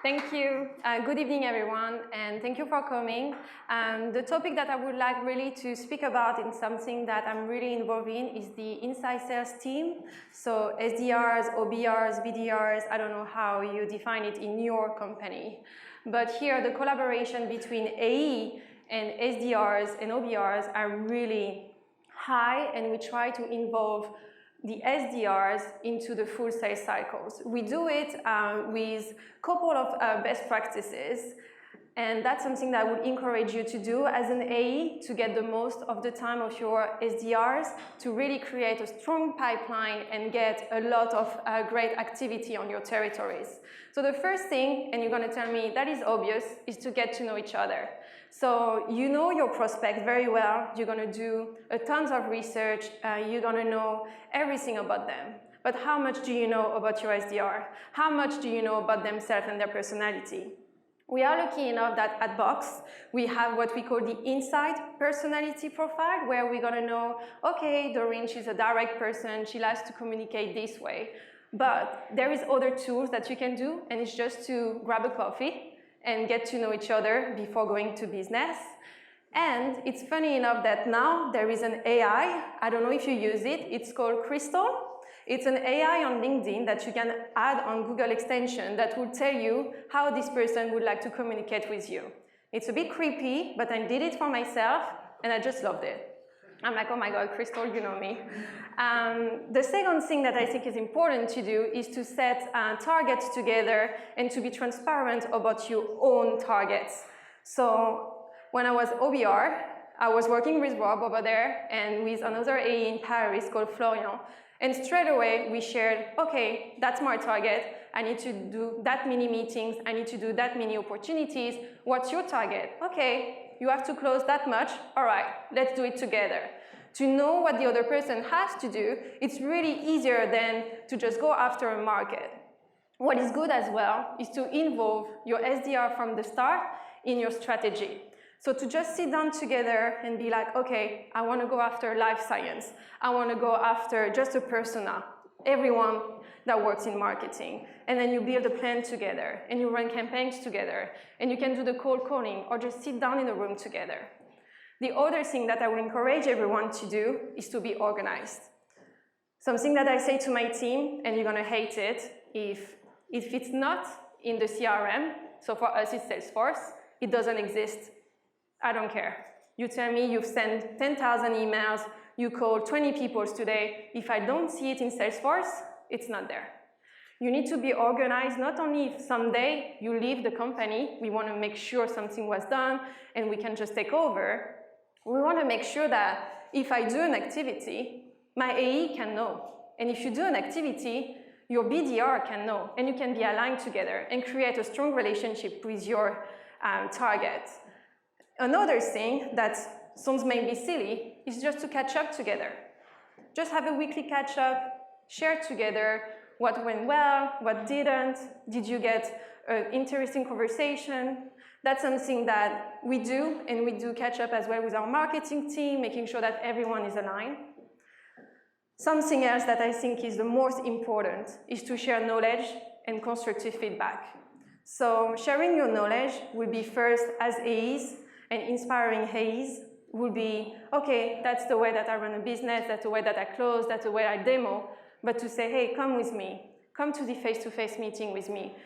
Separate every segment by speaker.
Speaker 1: Thank you. Good evening, everyone, and thank you for coming. The topic that I would like really to speak about in something that I'm really involved in is the inside sales team. So SDRs, OBRs, BDRs, I don't know how you define it in your company. But here, the collaboration between AE and SDRs and OBRs are really high, and we try to involve the SDRs into the full sales cycles. We do it with a couple of best practices, and that's something that I would encourage you to do as an AE to get the most of the time of your SDRs to really create a strong pipeline and get a lot of great activity on your territories. So the first thing, and you're going to tell me that is obvious, is to get to know each other. So you know your prospect very well, you're going to do a tons of research, you're going to know everything about them. But how much do you know about your SDR? How much do you know about themselves and their personality? We are lucky enough that at Box, we have what we call the inside personality profile, where we're going to know, okay, Doreen, she's a direct person, she likes to communicate this way. But there is other tools that you can do, and it's just to grab a coffee and get to know each other before going to business. And it's funny enough that now there is an AI, I don't know if you use it, it's called Crystal. It's an AI on LinkedIn that you can add on Google extension that will tell you how this person would like to communicate with you. It's a bit creepy, but I did it for myself, and I just loved it. I'm like, oh my God, Crystal, you know me. The second thing that I think is important to do is to set targets together and to be transparent about your own targets. So when I was OBR, I was working with Rob over there and with another AE in Paris called Florian. And straight away, we shared, okay, that's my target. I need to do that many meetings. I need to do that many opportunities. What's your target? Okay. You have to close that much. All right, let's do it together. To know what the other person has to do, it's really easier than to just go after a market. What is good as well is to involve your SDR from the start in your strategy. So to just sit down together and be like, okay, I want to go after life science. I want to go after just a persona, everyone that works in marketing. And then you build a plan together, and you run campaigns together, and you can do the cold calling or just sit down in a room together. The other thing that I would encourage everyone to do is to be organized. Something that I say to my team, and you're going to hate it, if it's not in the CRM, so for us it's Salesforce, it doesn't exist. I don't care. You tell me you've sent 10,000 emails, you called 20 people today. If I don't see it in Salesforce, it's not there. You need to be organized, not only if someday you leave the company, we want to make sure something was done and we can just take over. We want to make sure that if I do an activity, my AE can know. And if you do an activity, your BDR can know, and you can be aligned together and create a strong relationship with your target. Another thing that sounds maybe silly is just to catch up together. Just have a weekly catch up, share together what went well, what didn't, did you get an interesting conversation. That's something that we do, and we do catch up as well with our marketing team, making sure that everyone is aligned. Something else that I think is the most important is to share knowledge and constructive feedback. So sharing your knowledge will be first as AEs, and inspiring AEs will be, okay, that's the way that I run a business, that's the way that I close, that's the way I demo, but to say, hey, come with me, come to the face-to-face meeting with me,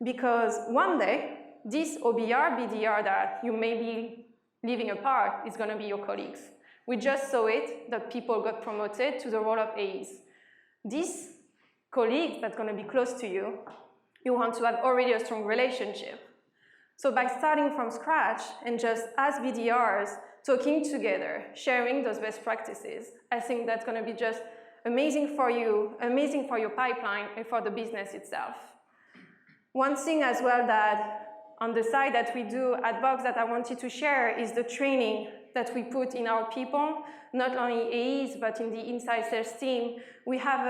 Speaker 1: because one day, this OBR, BDR that you may be living apart is going to be your colleagues. We just saw it, that people got promoted to the role of AEs. These colleagues that's going to be close to you, you want to have already a strong relationship. So by starting from scratch and just as BDRs, talking together, sharing those best practices, I think that's going to be just amazing for you, amazing for your pipeline and for the business itself. One thing as well that on the side that we do at Box that I wanted to share is the training that we put in our people, not only AEs, but in the inside sales team. We have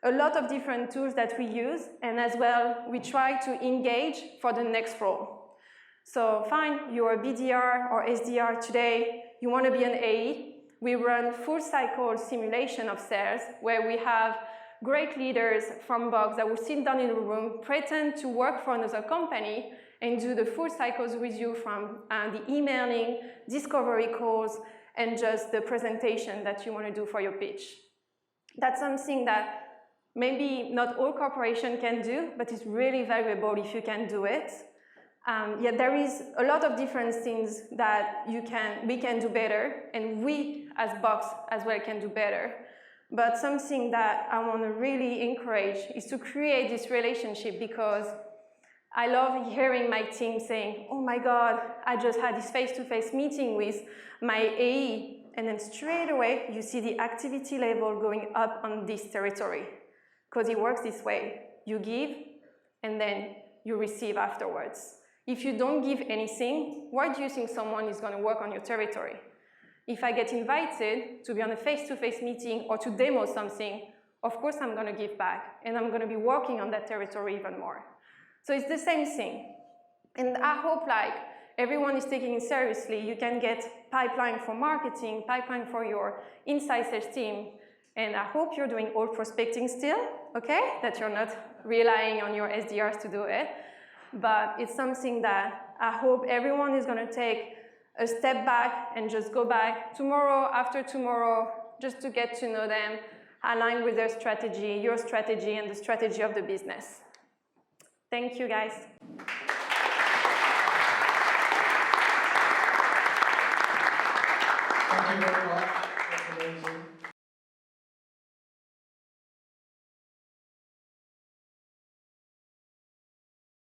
Speaker 1: a lot of different tools that we use, and as well, we try to engage for the next role. So fine, you're a BDR or SDR today, you want to be an AE. We run full cycle simulation of sales where we have great leaders from Box that will sit down in a room, pretend to work for another company, and do the full cycles with you from the emailing, discovery calls, and just the presentation that you want to do for your pitch. That's something that maybe not all corporations can do, but it's really valuable if you can do it. Yet there is a lot of different things that we can do better, and we as Box as well can do better. But something that I want to really encourage is to create this relationship, because I love hearing my team saying, oh my God, I just had this face-to-face meeting with my AE, and then straight away you see the activity level going up on this territory, because it works this way. You give, and then you receive afterwards. If you don't give anything, why do you think someone is going to work on your territory? If I get invited to be on a face-to-face meeting or to demo something, of course I'm going to give back, and I'm going to be working on that territory even more. So it's the same thing. And I hope everyone is taking it seriously. You can get pipeline for marketing, pipeline for your inside sales team, and I hope you're doing all prospecting still, okay? That you're not relying on your SDRs to do it. But it's something that I hope everyone is going to take a step back and just go back tomorrow, after tomorrow, just to get to know them, align with their strategy, your strategy, and the strategy of the business. Thank you, guys.
Speaker 2: Thank you very much. That's amazing.